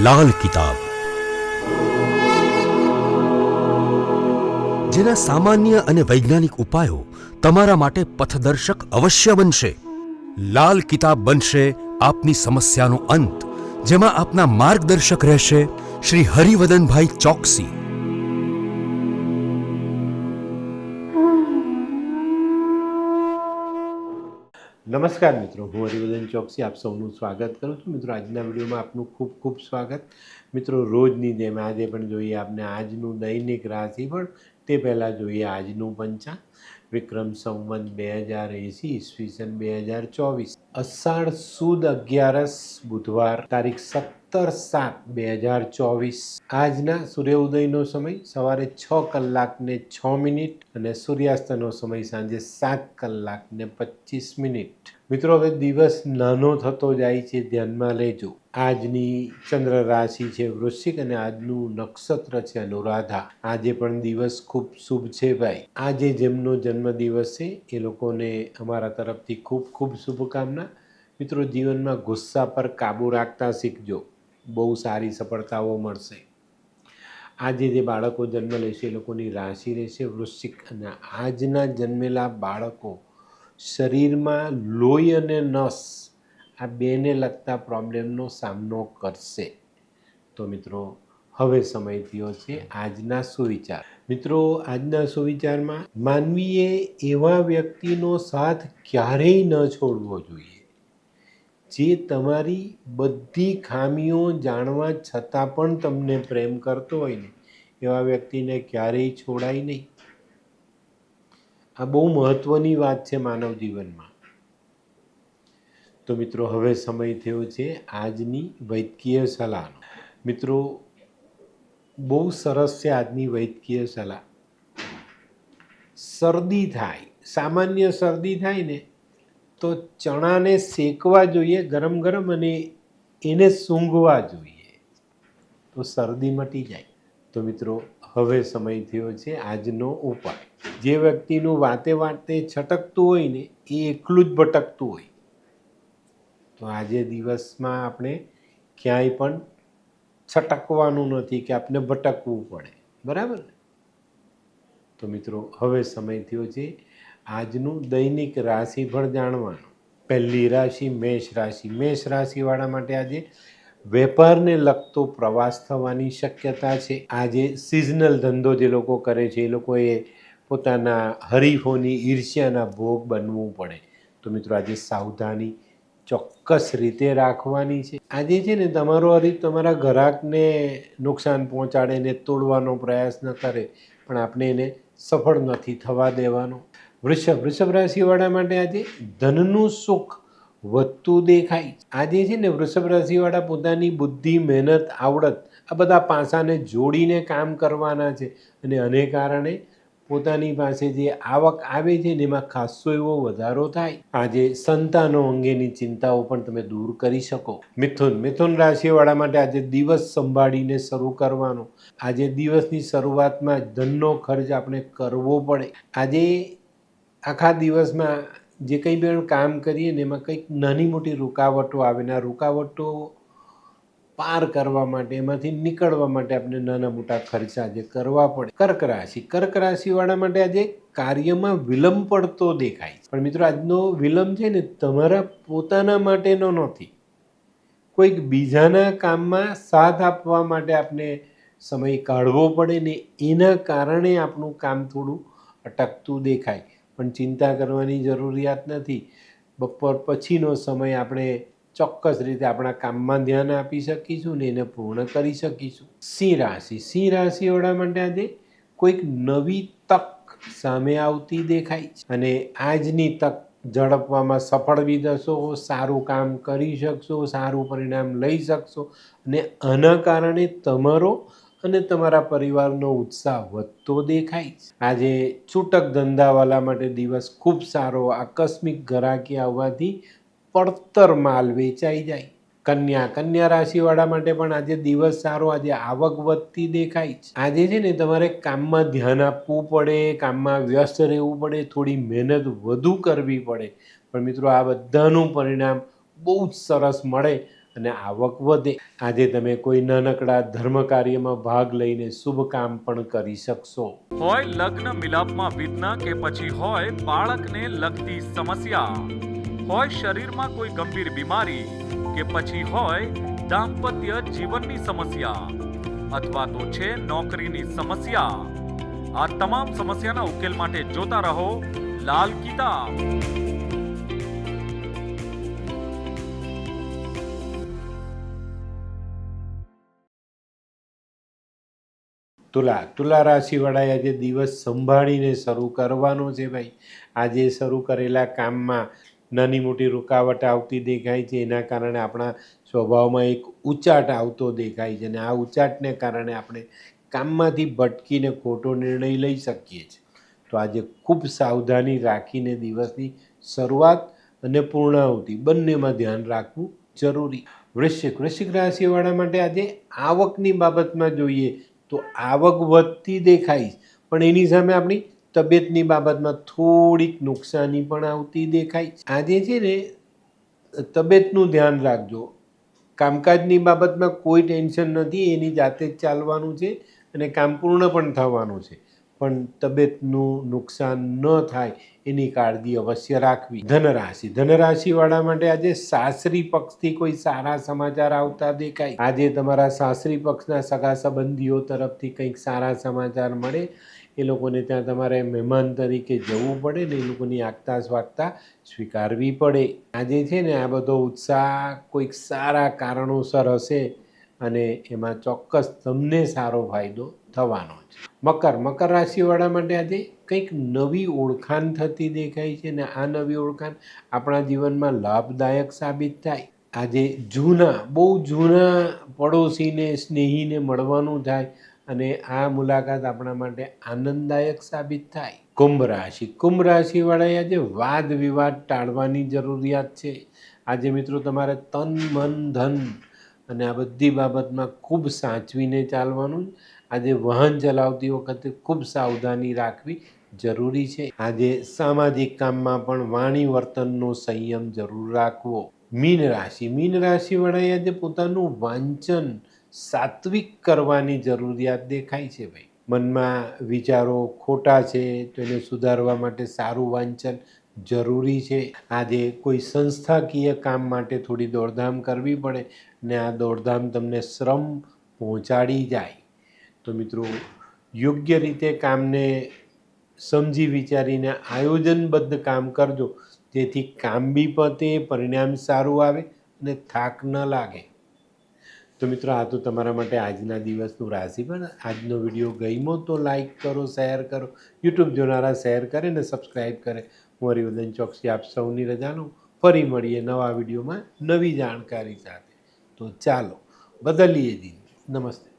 લાલ કિતાબ, જેના સામાન્ય અને વૈજ્ઞાનિક ઉપાયો તમારા માટે પથદર્શક અવશ્ય બનશે. લાલ કિતાબ બનશે આપની સમસ્યાનો અંત, જેમાં આપના માર્ગદર્શક રહેશે શ્રી હરિવદનભાઈ ચોકસી. નમસ્કાર મિત્રો, હું હરિવદન ચોકસી આપ સૌનું સ્વાગત કરું છું. મિત્રો, આજના વિડીયોમાં આપનું ખૂબ ખૂબ સ્વાગત. મિત્રો, રોજની જેમ આજે પણ જોઈએ આપને આજનું દૈનિક રાશિફળ. તે પહેલાં જોઈએ આજનું પંચાંગ. વિક્રમ સંવત 2080 ઈસવીસન 2024, અષાઢ સુદ 11 બુધવાર, તારીખ 17/7/2024. આજના સૂર્યોદયનો સમય સવારે 6:06 અને સૂર્યાસ્તનો સમય સાંજે 7:25. મિત્રો, હવે દિવસ નાનો થતો જાય છે, ધ્યાનમાં લેજો. આજની ચંદ્ર રાશિ છે વૃશ્ચિક અને આજનું નક્ષત્ર છે અનુરાધા. આજે પણ દિવસ ખૂબ શુભ છે ભાઈ. આજે જેમનો જન્મદિવસ છે એ લોકોને અમારા તરફથી ખૂબ ખૂબ શુભકામના. મિત્રો, જીવનમાં ગુસ્સા પર કાબૂ રાખતા શીખજો, બહુ સારી સફળતાઓ મળશે. આજે જે બાળકો જન્મ લેશે એ લોકોની રાશિ રહેશે વૃશ્ચિક, અને આજના જન્મેલા બાળકો શરીરમાં લોહી અને નસ આ બેને લગતા પ્રોબ્લેમનો સામનો કરશે. તો મિત્રો, હવે સમય થયો છે આજના સુવિચાર. મિત્રો, આજના સુવિચારમાં માનવીએ એવા વ્યક્તિનો સાથ ક્યારેય ન છોડવો જોઈએ જે તમારી બધી ખામીઓ જાણવા છતાં પણ તમને પ્રેમ કરતો હોય ને, એવા વ્યક્તિને ક્યારેય છોડાય નહીં. આ બહુ મહત્વની વાત છે માનવ જીવનમાં. તો મિત્રો, હવે સમય થયો છે આજની વૈદ્યકીય સલાહનો. મિત્રો, બહુ સરસ છે આજની વૈદ્યકીય સલાહ. શરદી થાય, સામાન્ય શરદી થાય ને તો ચણાને શેકવા જોઈએ ગરમ ગરમ, અને એને સૂંઘવા જોઈએ, તો શરદી મટી જાય. તો મિત્રો, હવે સમય થયો છે આજનો ઉપાય. જે વ્યક્તિનું વાતે વાતે છટકતું હોય ને એ એકલું જ ભટકતું હોય, તો આજે દિવસમાં આપણે ક્યાંય પણ છટકવાનું નથી કે આપણે ભટકવું પડે, બરાબર ને? તો મિત્રો, હવે સમય થયો છે આજનું દૈનિક રાશિફળ જાણવાનું. પહેલી રાશિ મેષ રાશિ. મેષ રાશિવાળા માટે આજે વેપારને લગતો પ્રવાસ થવાની શક્યતા છે. આજે સિઝનલ ધંધો જે લોકો કરે છે એ લોકોએ પોતાના હરીફોની ઈર્ષ્યાના ભોગ બનવું પડે. તો મિત્રો, આજે સાવધાની ચોક્કસ રીતે રાખવાની છે. આજે છે ને તમારો હરીફ તમારા ગ્રાહકને નુકસાન પહોંચાડે ને તોડવાનો પ્રયાસ ન કરે, પણ આપણે એને સફળ નથી થવા દેવાનો. વૃષભ રાશિવાળા માટે આજે ધનનું સુખ વધતું દેખાય. આજે છે ને વૃષભ રાશિવાળા પોતાની બુદ્ધિ, મહેનત, આવડત આ બધા પાસાને જોડીને કામ કરવાના છે, અને આને કારણે પોતાની પાસે જે આવક આવે છે ને એમાં ખાસો એવો વધારો થાય. આજે સંતાનો અંગેની ચિંતાઓ પણ તમે દૂર કરી શકો. મિથુન રાશિવાળા માટે આજે દિવસ સંભાળીને શરૂ કરવાનો. આજે દિવસની શરૂઆતમાં ધનનો ખર્ચ આપણે કરવો પડે. આજે આખા દિવસમાં જે કંઈ પણ કામ કરીએ ને એમાં કંઈક નાની મોટી રૂકાવટો આવે ને આ રૂકાવટો પાર કરવા માટે, એમાંથી નીકળવા માટે આપણે નાના મોટા ખર્ચા જે કરવા પડે. કર્ક રાશિવાળા માટે આજે કાર્યમાં વિલંબ પડતો દેખાય છે. પણ મિત્રો, આજનો વિલંબ છે ને તમારા પોતાના માટેનો નથી, કોઈક બીજાના કામમાં સાથ આપવા માટે આપણે સમય કાઢવો પડે ને એના કારણે આપણું કામ થોડું અટકતું દેખાય. પણ ચિંતા કરવાની જરૂરિયાત નથી. બપોર પછીનો સમય આપણે ચોક્કસ રીતે આપણા કામમાં ધ્યાન આપી શકીશું ને એને પૂર્ણ કરી શકીશું. સિંહ રાશિવાળા માટે આજે કોઈક નવી તક સામે આવતી દેખાય છે, અને આજની તક ઝડપવામાં સફળ બી થશો, સારું કામ કરી શકશો, સારું પરિણામ લઈ શકશો, અને આના કારણે તમારો અને તમારા પરિવારનો ઉત્સાહ વધતો દેખાય. આજે છૂટક ધંધાવાળા માટે દિવસ ખૂબ સારો. આકસ્મિક ગ્રાહકી આવવાથી પડતર માલ વેચાઈ જાય. કન્યા રાશિવાળા માટે પણ આજે દિવસ સારો. આજે આવક વધતી દેખાય. આજે છે ને તમારે કામમાં ધ્યાન આપવું પડે, કામમાં વ્યસ્ત રહેવું પડે, થોડી મહેનત વધુ કરવી પડે. પણ મિત્રો, આ બધાનું પરિણામ બહુ જ સરસ મળે, અને આવક વધે. આજે તમે કોઈ નાનકડા ધર્મ કાર્યમાં ભાગ લઈને શુભ કામ પણ કરી શકશો. હોય લગ્ન મિલાપમાં વિઘ્ન કે પછી હોય બાળકને લગતી સમસ્યા, હોય શરીરમાં કોઈ ગંભીર બીમારી કે પછી હોય દાંપત્ય જીવનની સમસ્યા અથવા તો છે નોકરીની સમસ્યા, આ તમામ સમસ્યાના ઉકેલ માટે જોતા રહો લાલ કિતાબ. તુલા રાશિવાળાએ આજે દિવસ સંભાળીને શરૂ કરવાનો છે ભાઈ. આજે શરૂ કરેલા કામમાં નાની મોટી રૂકાવટ આવતી દેખાય છે. એના કારણે આપણા સ્વભાવમાં એક ઉચાટ આવતો દેખાય છે અને આ ઉચાટને કારણે આપણે કામમાંથી ભટકીને ખોટો નિર્ણય લઈ શકીએ છીએ. તો આજે ખૂબ સાવધાની રાખીને દિવસની શરૂઆત અને પૂર્ણાહુતિ બંનેમાં ધ્યાન રાખવું જરૂરી. વૃશ્ચિક રાશિવાળા માટે આજે આવકની બાબતમાં જોઈએ તો આવક વધતી દેખાય, પણ એની સામે આપણી તબિયતની બાબતમાં થોડીક નુકસાની પણ આવતી દેખાય. આજે છે ને તબિયતનું ધ્યાન રાખજો. કામકાજની બાબતમાં કોઈ ટેન્શન નથી, એની જાતે જ ચાલવાનું છે અને કામ પૂર્ણ પણ થવાનું છે, પણ તબિયતનું નુકસાન ન થાય એની કાળજી અવશ્ય રાખવી. ધનરાશિવાળા માટે આજે સાસરી પક્ષથી કોઈ સારા સમાચાર આવતા દેખાય. આજે તમારા સાસરી પક્ષના સગા સંબંધીઓ તરફથી કંઈક સારા સમાચાર મળે. એ લોકોને ત્યાં તમારે મહેમાન તરીકે જવું પડે ને એ લોકોની આગતા સ્વાગતા સ્વીકારવી પડે. આજે છે ને આ બધો ઉત્સાહ કોઈક સારા કારણોસર હશે અને એમાં ચોક્કસ તમને સારો ફાયદો થવાનો છે. મકર રાશિવાળા માટે આજે કંઈક નવી ઓળખાણ થતી દેખાય છે ને આ નવી ઓળખાણ આપણા જીવનમાં લાભદાયક સાબિત થાય. આજે બહુ જૂના પડોશીને સ્નેહીને મળવાનું થાય અને આ મુલાકાત આપણા માટે આનંદદાયક સાબિત થાય. કુંભ રાશિવાળાએ આજે વાદ વિવાદ ટાળવાની જરૂરિયાત છે. આજે મિત્રો તમારે તન મન ધન અને આ બધી બાબતમાં ખૂબ સાચવીને ચાલવાનું. આજે વાહન ચલાવતી વખતે ખૂબ સાવધાની રાખવી જરૂરી છે. આજે સામાજિક કામમાં પણ વાણી વર્તનનો સંયમ જરૂર રાખવો. મીન રાશિવાળાએ આજે પોતાનું વાંચન સાત્વિક કરવાની જરૂરિયાત દેખાય છે ભાઈ. મનમાં વિચારો ખોટા છે તો એને સુધારવા માટે સારું વાંચન જરૂરી છે. આજે કોઈ સંસ્થાકીય કામ માટે થોડી દોડધામ કરવી પડે ને આ દોડધામ તમને શ્રમ પહોંચાડી જાય. તો મિત્રો યોગ્ય રીતે કામને સમજી વિચારીને આયોજનબદ્ધ કામ કરજો, જેથી કામ બી પતે, પરિણામ સારું આવે અને થાક ન લાગે. તો મિત્રો આ તો તમારા માટે આજના દિવસનું રાશિફળ. આજનો વિડીયો ગમ્યો તો લાઈક કરો, શેર કરો. યુટ્યુબ જોનારા શેર કરે ને સબસ્ક્રાઈબ કરે. હું હરિવર્ધન ચોકસી આપ સૌની રજા લઉં. ફરી મળીએ નવા વિડીયોમાં નવી જાણકારી સાથે. તો ચાલો બદલીએ દિન. નમસ્તે.